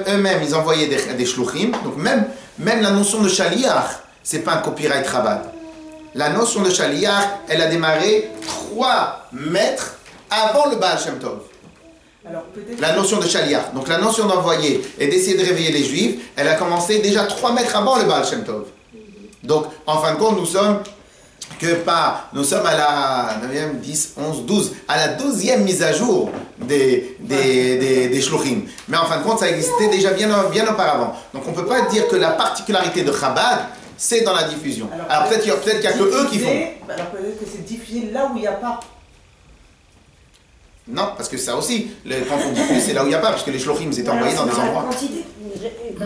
eux-mêmes, ils envoyaient des shluchim, donc même la notion de shaliach, c'est pas un copyright Chabad. La notion de shaliach, elle a démarré 3 mètres avant le Baal Shem Tov. La notion de shaliach, donc la notion d'envoyer et d'essayer de réveiller les Juifs, elle a commencé déjà 3 mètres avant le Baal Shem Tov. Donc, en fin de compte, nous sommes à la 9e, 10, 11, 12, à la 12e mise à jour des shluchim. Mais en fin de compte, ça existait déjà bien auparavant. Donc, on ne peut pas dire que la particularité de Chabad, c'est dans la diffusion. Alors peut-être qu'il n'y a que eux qui font. Alors peut-être que c'est diffusé là où il n'y a pas. Non, parce que ça aussi, quand on diffuse, c'est là où il n'y a pas, parce que les shluchim étaient envoyés dans des endroits.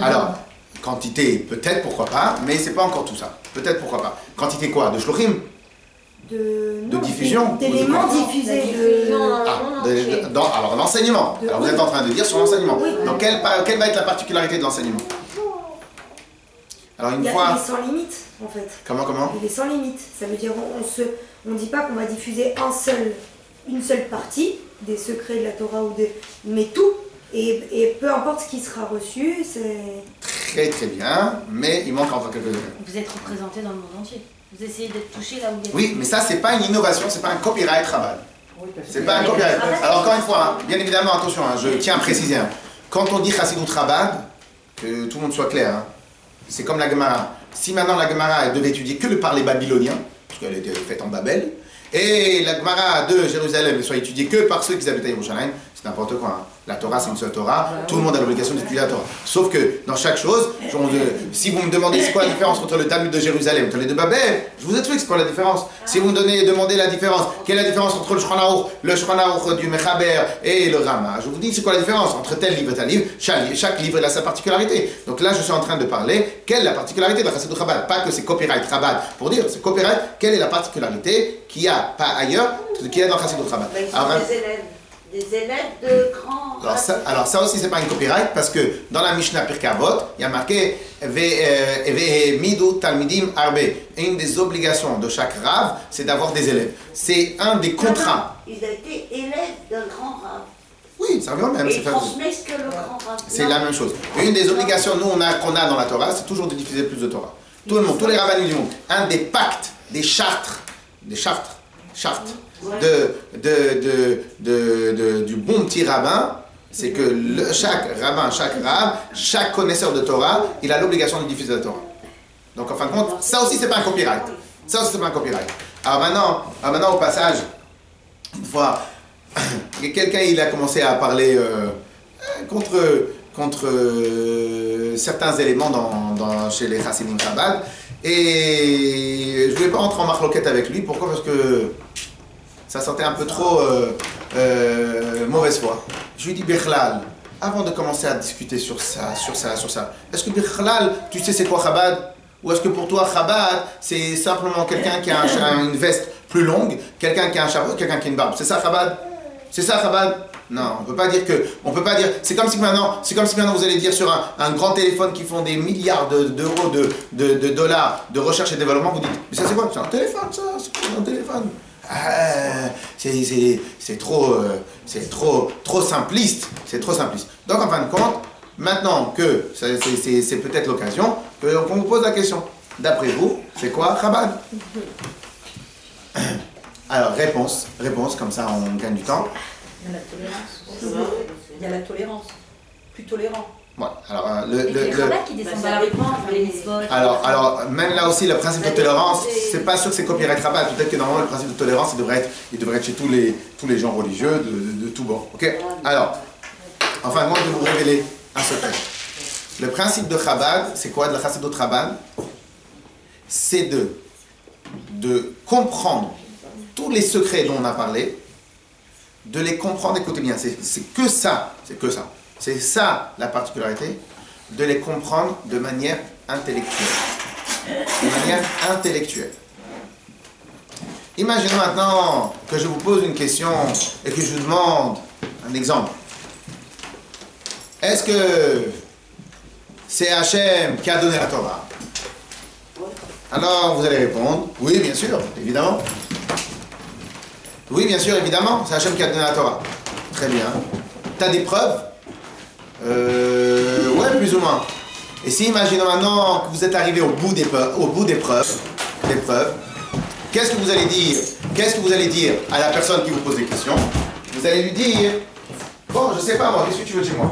Alors, Quantité, peut-être, pourquoi pas, mais c'est pas encore tout ça. Peut-être, pourquoi pas. Quantité quoi? De shlochim? De diffusion? D'éléments diffusés. Alors, l'enseignement. Alors, vous êtes en train de dire sur l'enseignement. Oui. Donc, quelle va être la particularité de l'enseignement? Alors, une fois... Il est sans limite, en fait. Comment? Il est sans limite. Ça veut dire on dit pas qu'on va diffuser une seule partie des secrets de la Torah mais tout. Et peu importe ce qui sera reçu, c'est... Très très bien, mais il manque encore quelque chose. Vous êtes représenté dans le monde entier. Vous essayez d'être touché là où vous êtes. Oui, mais ça, c'est pas une innovation, c'est pas un copyright Chabad. C'est pas un copyright. Alors, encore une fois, bien évidemment, attention, je tiens à préciser. Quand on dit Chassidut Chabad, que tout le monde soit clair, c'est comme la Gemara. Si maintenant la Gemara elle devait étudier que par les Babyloniens, parce qu'elle était faite en Babel, et la Gemara de Jérusalem ne soit étudiée que par ceux qui habitent à Yerushalayim, c'est n'importe quoi. La Torah, c'est une seule Torah. Tout le monde a l'obligation d'étudier la Torah. Sauf que dans chaque chose, si vous me demandez c'est quoi la différence entre le Talmud de Jérusalem et les de Babel, je vous explique c'est quoi la différence. Si vous me demandez la différence, quelle est la différence entre le Shulchan Aruch du Mechaber et le Rama, je vous dis c'est quoi la différence entre tel livre et tel livre. Chaque livre a sa particularité. Donc là, je suis en train de parler, quelle est la particularité de la Chassidut Chabad? Pas que c'est copyright Chabad pour dire, c'est copyright, quelle est la particularité qu'il y a, pas ailleurs, qu'il y a dans Chassidut Chabad. Des élèves de grands... Alors ça aussi c'est pas une copyright parce que dans la Mishnah Pirkei Avot, il y a marqué Midu Talmidim Arbe. Et une des obligations de chaque Rav, c'est d'avoir des élèves. C'est un des contrats. Ils ont été élèves d'un grand Rav. Oui, ça revient au même. Et ils transmettent que le grand Rav. C'est la même chose. Une des obligations qu'on a dans la Torah, c'est toujours de diffuser plus de Torah. Tout le monde, tous les rabbins du monde. Un des pactes, des chartes du bon petit rabbin, c'est que chaque rabbin, chaque connaisseur de Torah, il a l'obligation de diffuser la Torah. Donc en fin de compte, ça aussi c'est pas un copyright. Alors maintenant au passage, une fois, quelqu'un il a commencé à parler contre certains éléments chez les Chassidim Chabad, et je ne voulais pas entrer en marloquette avec lui. Pourquoi? Parce que ça sentait un peu trop mauvaise foi. Je lui dis, Bichlal, avant de commencer à discuter sur ça, est-ce que Bichlal, tu sais c'est quoi Chabad? Ou est-ce que pour toi Chabad, c'est simplement quelqu'un qui a une veste plus longue, quelqu'un qui a un chapeau, quelqu'un qui a une barbe? C'est ça Chabad? Non, on peut pas dire. C'est comme si maintenant vous allez dire sur un grand téléphone qui font des milliards d'euros, de dollars de recherche et développement, vous dites, mais ça c'est quoi? C'est un téléphone, ça, c'est un téléphone. C'est trop simpliste. Donc en fin de compte, maintenant que c'est peut-être l'occasion, qu'on vous pose la question. D'après vous, c'est quoi Chabad? Alors réponse, comme ça on gagne du temps. Il y a la tolérance. Il y a la tolérance. Plus tolérant. Voilà. Alors, les Chabad qui descendent à la réponse, les mitzvot. Alors, même là aussi, le principe de tolérance, c'est pas sûr que c'est copyright Chabad. Peut-être que normalement, le principe de tolérance, il devrait être chez tous les gens religieux de tout bord. Ok? Alors, enfin, moi, je vais vous révéler un secret. Le principe de Chabad, c'est quoi de la Chassidut Chabad? C'est de comprendre tous les secrets dont on a parlé, de les comprendre, écoutez bien, c'est que ça. C'est ça la particularité, de les comprendre de manière intellectuelle. Imaginez maintenant que je vous pose une question et que je vous demande un exemple. Est-ce que c'est Hachem qui a donné la Torah? Alors vous allez répondre, oui bien sûr, évidemment. Oui bien sûr, évidemment, c'est Hachem qui a donné la Torah. Très bien. T'as des preuves? Ouais, plus ou moins. Et si, imaginons maintenant que vous êtes arrivé au bout des preuves, qu'est-ce que vous allez dire? Qu'est-ce que vous allez dire à la personne qui vous pose des questions? Vous allez lui dire, bon, je sais pas moi, qu'est-ce que tu veux de chez moi?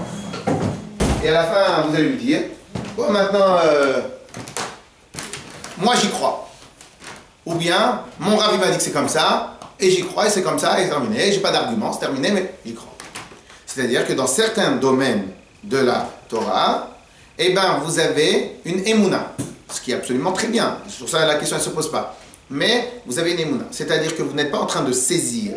Et à la fin, vous allez lui dire, bon, maintenant, moi j'y crois. Ou bien, mon ravi m'a dit que c'est comme ça, et j'y crois, et c'est comme ça, et c'est terminé. J'ai pas d'argument, c'est terminé, mais j'y crois. C'est-à-dire que dans certains domaines de la Torah, eh ben, vous avez une émouna, ce qui est absolument très bien. Sur ça, la question ne se pose pas. Mais vous avez une émouna, c'est-à-dire que vous n'êtes pas en train de saisir,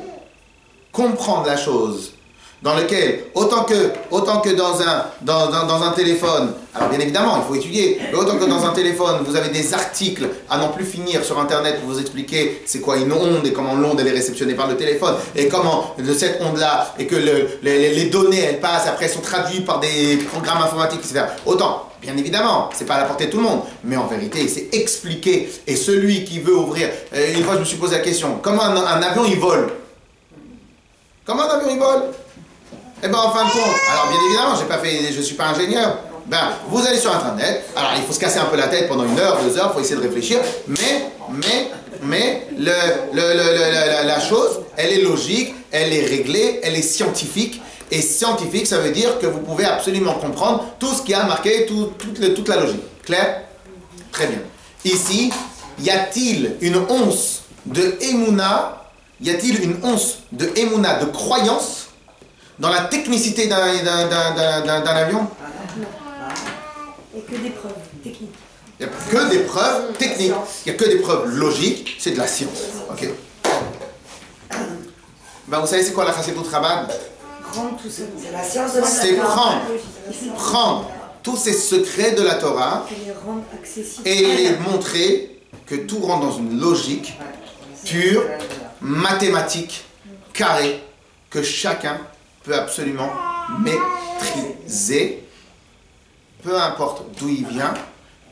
comprendre la chose dans lequel, autant que dans un téléphone, alors bien évidemment, il faut étudier, mais autant que dans un téléphone, vous avez des articles à n'en plus finir sur Internet pour vous expliquer c'est quoi une onde et comment l'onde elle est réceptionnée par le téléphone et comment de cette onde-là et que les données elles passent, après elles sont traduites par des programmes informatiques, etc. Autant, bien évidemment, c'est pas à la portée de tout le monde, mais en vérité, c'est expliqué. Et celui qui veut ouvrir, une fois je me suis posé la question, comment un avion il vole? Comment un avion il vole? Eh bien, en fin de compte, alors bien évidemment, je ne suis pas ingénieur. Ben, vous allez sur Internet, alors il faut se casser un peu la tête pendant 1 heure, 2 heures, il faut essayer de réfléchir, mais la chose, elle est logique, elle est réglée, elle est scientifique, et scientifique, ça veut dire que vous pouvez absolument comprendre tout ce qui a marqué, toute la logique. Clair? Très bien. Ici, y a-t-il une once de émouna, de croyance dans la technicité d'un avion? Et que des preuves techniques. Il n'y a que des preuves techniques. Il n'y a que des preuves logiques. C'est de la science. Ok. Ben, vous savez c'est quoi la Chassidut Chabad? Rendre tout ça. C'est la science de la C'est prendre tous ces secrets de la Torah et les rendre accessibles. et les montrer que tout rentre dans une logique pure, mathématique, carrée, que chacun peut absolument maîtriser, peu importe d'où il vient,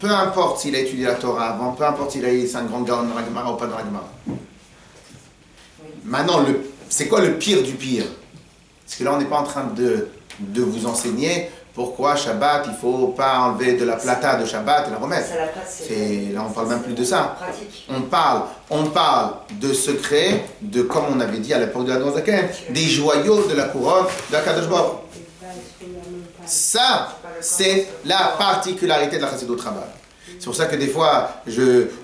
peu importe s'il a étudié la Torah avant, peu importe s'il a été un grand gaon dans la Gemara ou pas dans la Gemara. Maintenant, c'est quoi le pire du pire? Parce que là, on n'est pas en train de vous enseigner pourquoi Shabbat, il ne faut pas enlever de la plata de Shabbat et la remettre. Là, on ne parle même plus de ça. On parle de secrets, de, comme on avait dit à l'époque de la Nozaken, des joyaux de la couronne de la Kadosh Baruch. Ça, c'est la particularité de la Chassidut Chabad. C'est pour ça que des fois,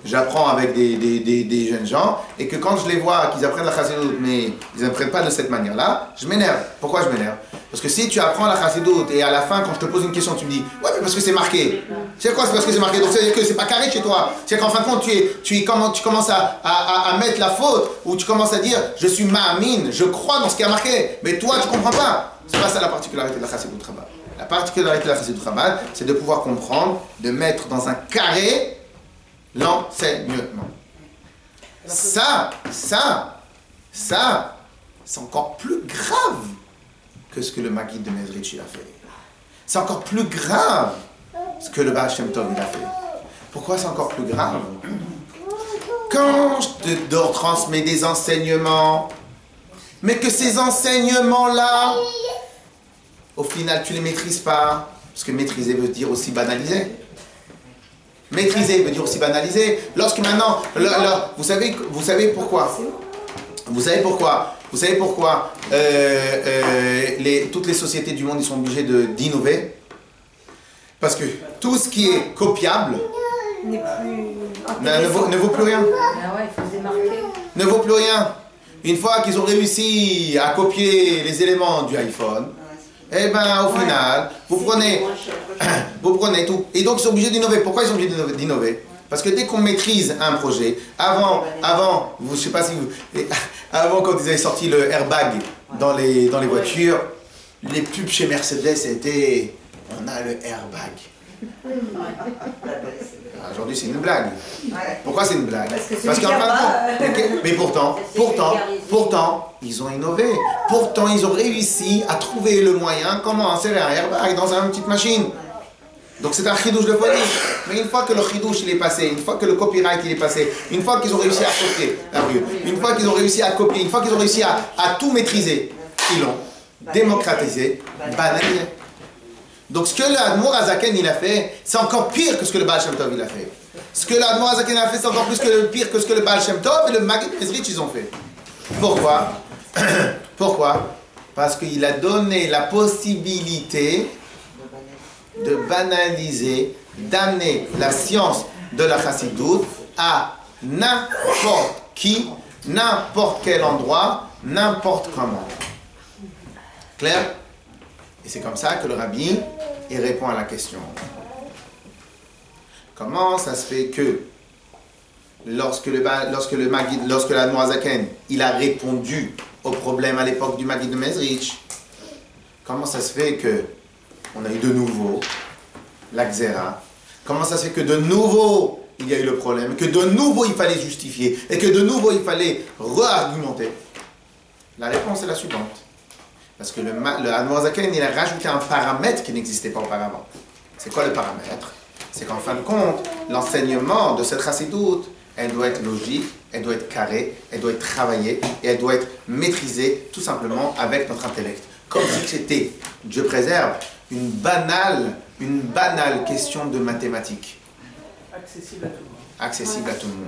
j'apprends avec des jeunes gens, et que quand je les vois qu'ils apprennent la Chassidut, mais ils n'apprennent pas de cette manière-là, je m'énerve. Pourquoi je m'énerve? Parce que si tu apprends la Chassidut, et à la fin, quand je te pose une question, tu me dis « Ouais, mais parce que c'est marqué. » C'est quoi, c'est parce que c'est marqué? Donc ça veut dire que c'est pas carré chez toi. C'est qu'en fin de compte, tu commences à mettre la faute, ou tu commences à dire « Je suis ma'amine, je crois dans ce qui a marqué. » Mais toi, tu comprends pas. C'est pas ça la particularité de la Chassidut Chabad. La particularité de la Chassidut Chabad, c'est de pouvoir comprendre, de mettre dans un carré l'enseignement. Ça, c'est encore plus grave que ce que le Maggid de Mezritch a fait. C'est encore plus grave ce que le Baal Shem Tov il a fait. Pourquoi c'est encore plus grave? Quand je te transmets des enseignements, mais que ces enseignements-là, au final, tu ne les maîtrises pas. Parce que maîtriser veut dire aussi banaliser. Maîtriser veut dire aussi banaliser. Lorsque maintenant, vous savez pourquoi? Vous savez pourquoi toutes les sociétés du monde ils sont obligées d'innover? Parce que tout ce qui est copiable ne vaut plus rien. Ah ouais, il faut se démarquer. Ne vaut plus rien. Une fois qu'ils ont réussi à copier les éléments du iPhone, eh bien, au final, vous prenez tout. Et donc, ils sont obligés d'innover. Pourquoi ils sont obligés d'innover? Parce que dès qu'on maîtrise un projet, avant, je sais pas si avant quand ils avaient sorti le airbag dans les voitures, les pubs chez Mercedes c'était on a le airbag. Aujourd'hui c'est une blague. Pourquoi c'est une blague? Parce qu'en fin de compte, mais pourtant, ils ont innové. Pourtant, ils ont réussi à trouver le moyen comment insérer un airbag dans une petite machine. Donc c'est un chidouche de folie. Mais une fois que le chidouche il est passé, une fois que le copyright il est passé, une fois qu'ils ont réussi à copier, une fois qu'ils ont réussi à copier, une fois qu'ils ont réussi à tout maîtriser, ils l'ont démocratisé, banalisé. Donc ce que l'Admour Azaken il a fait, c'est encore pire que ce que le Baal Shem Tov il a fait. Ce que l'Admour Azaken a fait, c'est encore pire que ce que le Baal Shem Tov et le Maggid Mezritch ils ont fait. Pourquoi? Parce qu'il a donné la possibilité de banaliser, d'amener la science de la Chassidut à n'importe qui, n'importe quel endroit, n'importe comment. Clair? Et c'est comme ça que le Rabbi il répond à la question. Comment ça se fait que lorsque l'Admour Azaken il a répondu au problème à l'époque du Maggid de Mezritch, comment ça se fait qu'on a eu de nouveau la xéra? Comment ça se fait que de nouveau il y a eu le problème, que de nouveau il fallait justifier et que de nouveau il fallait re-argumenter? La réponse est la suivante. Parce que le Admorazaken, il a rajouté un paramètre qui n'existait pas auparavant. C'est quoi le paramètre? C'est qu'en fin de compte, l'enseignement de cette chassidoute, elle doit être logique, elle doit être carrée, elle doit être travaillée et elle doit être maîtrisée tout simplement avec notre intellect. Comme si c'était, Dieu préserve, une banale question de mathématiques. Accessible à tout le monde. Accessible à tout le monde.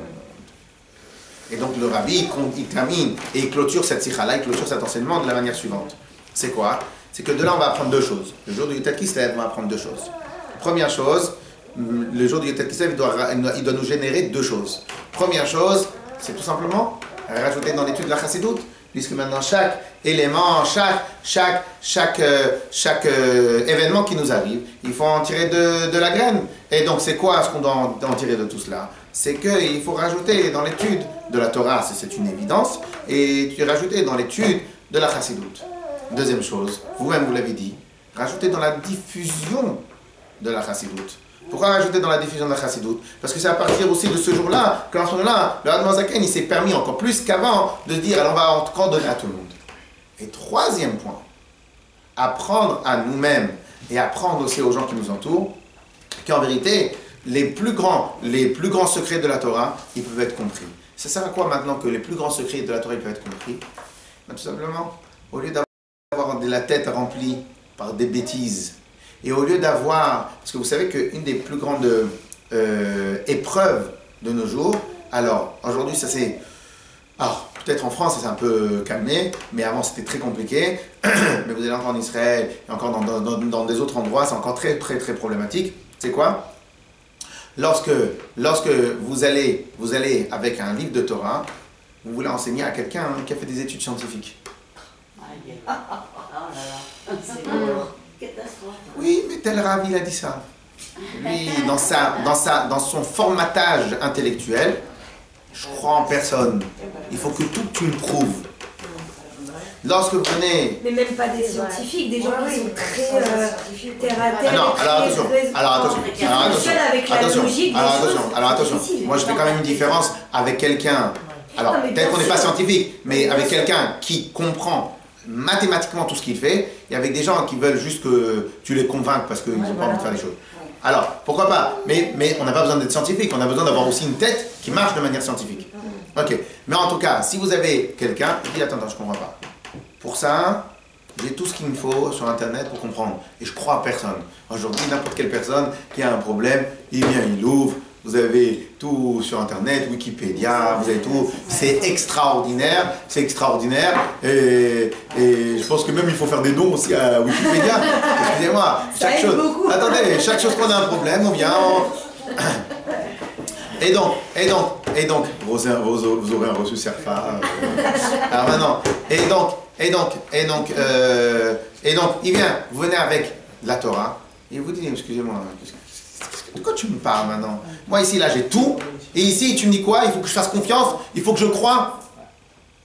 Et donc le rabbi, il termine et il clôture cette sikha-là, il clôture cet enseignement de la manière suivante. C'est quoi? C'est que de là on va apprendre deux choses. Le jour du Yutet Kislev, on va apprendre deux choses. Première chose, le jour du Yutet Kislev, il doit nous générer deux choses. Première chose, c'est tout simplement rajouter dans l'étude de la chassidoute, puisque maintenant chaque élément, chaque événement qui nous arrive, il faut en tirer de la graine. Et donc c'est quoi ce qu'on doit en tirer de tout cela? C'est qu'il faut rajouter dans l'étude de la Torah, c'est une évidence, et tu rajouter dans l'étude de la chassidoute. Deuxième chose, vous-même vous l'avez dit, rajouter dans la diffusion de la chassidoute. Pourquoi rajouter dans la diffusion de la chassidoute? Parce que c'est à partir aussi de ce jour-là, qu'en ce moment-là, le Admorazaken, il s'est permis encore plus qu'avant de se dire, alors on va encore donner à tout le monde. Et troisième point, apprendre à nous-mêmes et apprendre aussi aux gens qui nous entourent, qu'en vérité, les plus grands secrets de la Torah, ils peuvent être compris. Ça sert à quoi maintenant que les plus grands secrets de la Torah, ils peuvent être compris? Ben, tout simplement, au lieu d'avoir la tête remplie par des bêtises, et au lieu d'avoir, parce que vous savez qu'une des plus grandes épreuves de nos jours, alors aujourd'hui ça c'est, peut-être en France c'est un peu calmé, mais avant c'était très compliqué, mais vous allez encore en Israël, et encore dans des autres endroits, c'est encore très très très problématique. C'est quoi? Lorsque vous allez avec un livre de Torah, vous voulez enseigner à quelqu'un qui a fait des études scientifiques. Oh là là, c'est lourd. Catastrophe. Oui, mais tel Rav, il a dit ça. Lui, dans son formatage intellectuel, je crois en personne. Il faut que tout tu me prouves. Lorsque vous venez... Mais même pas des scientifiques, des gens qui sont très terre à terre. Non, alors attention. Moi, je fais quand même une différence avec quelqu'un. Alors, peut-être qu'on n'est pas scientifique, mais avec quelqu'un qui comprend mathématiquement tout ce qu'il fait, et avec des gens qui veulent juste que tu les convainques parce qu'ils n'ont pas envie de faire les choses. Alors, pourquoi pas? Mais on n'a pas besoin d'être scientifique, on a besoin d'avoir aussi une tête qui marche de manière scientifique. Ok, mais en tout cas, si vous avez quelqu'un qui dit attends, je ne comprends pas. Pour ça, j'ai tout ce qu'il me faut sur Internet pour comprendre. Et je crois à personne. Aujourd'hui, n'importe quelle personne qui a un problème, il vient, il l'ouvre. Vous avez tout sur Internet, Wikipédia, vous avez tout. C'est extraordinaire, Et je pense que même il faut faire des dons aussi à Wikipédia. Excusez-moi, chaque chose qu'on a un problème, on vient. Et donc, vous aurez reçu Serfa. Alors maintenant, et donc, il vient, vous venez avec la Torah, et il vous dit, excusez-moi, de quoi tu me parles maintenant? Moi ici, là, j'ai tout, et ici, tu me dis quoi? Il faut que je fasse confiance, il faut que je croie.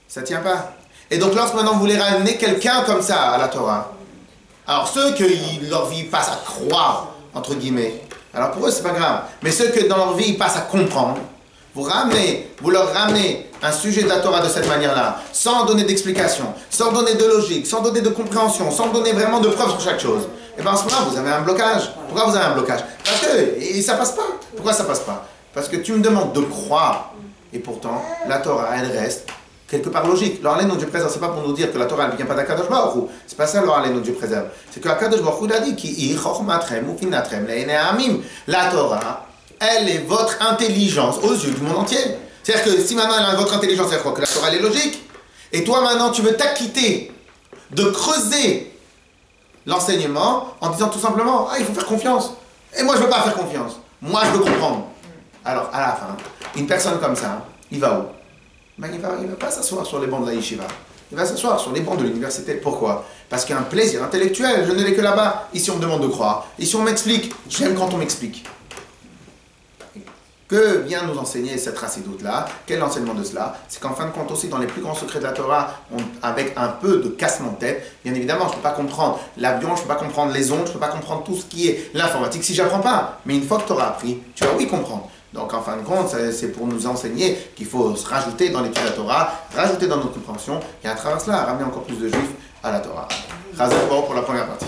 Ça tient pas. Et donc, lorsque maintenant vous voulez ramener quelqu'un comme ça à la Torah, alors ceux que leur vie passe à croire, entre guillemets, alors pour eux, c'est pas grave, mais ceux que dans leur vie, ils passent à comprendre, vous leur ramenez un sujet de la Torah de cette manière-là, sans donner d'explication, sans donner de logique, sans donner de compréhension, sans donner vraiment de preuves sur chaque chose. Et bien en ce moment, vous avez un blocage. Pourquoi vous avez un blocage? Parce que ça passe pas. Pourquoi ça passe pas? Parce que tu me demandes de croire, et pourtant, la Torah, elle reste quelque part logique. L'Orléno Dieu préserve, c'est pas pour nous dire que la Torah ne vient pas d'Akadosh Baruch Hu. C'est pas ça l'Orléno Dieu préserve. C'est que Akadosh Baruch Hu a dit ki chormatrem ou finatrem le'enei amim. La Torah, elle est votre intelligence aux yeux du monde entier. C'est-à-dire que si maintenant elle a votre intelligence, c'est quoi? Que la Torah elle est logique. Et toi maintenant tu veux t'acquitter de creuser l'enseignement en disant tout simplement il faut faire confiance. Et moi je veux pas faire confiance. Moi je veux comprendre. Alors à la fin, une personne comme ça, il va où? Ben, il va pas s'asseoir sur les bancs de la yeshiva. Il va s'asseoir sur les bancs de l'université. Pourquoi? Parce qu'il y a un plaisir intellectuel. Je ne l'ai que là-bas. Ici on me demande de croire. Ici on m'explique. J'aime quand on m'explique. Que vient nous enseigner cette chassidoute-là? Quel est l'enseignement de cela? C'est qu'en fin de compte aussi, dans les plus grands secrets de la Torah, avec un peu de cassement de tête, bien évidemment, je ne peux pas comprendre l'avion, je ne peux pas comprendre les ondes, je ne peux pas comprendre tout ce qui est l'informatique si je n'apprends pas. Mais une fois que tu auras appris, tu vas oui comprendre. Donc en fin de compte, c'est pour nous enseigner qu'il faut se rajouter dans l'étude de la Torah, rajouter dans notre compréhension, et à travers cela, ramener encore plus de juifs à la Torah. Chazal pour la première partie.